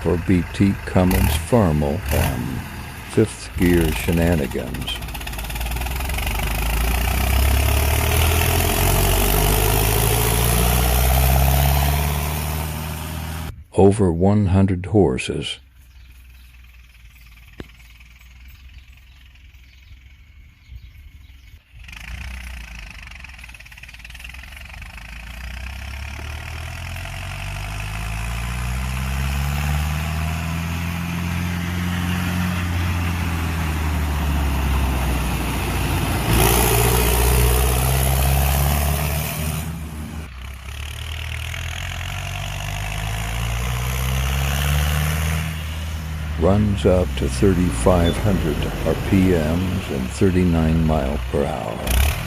for BT Cummins Farmel M. Fifth Gear Shenanigans. Over 100 horses. Runs up to 3,500 RPMs and 39 miles per hour.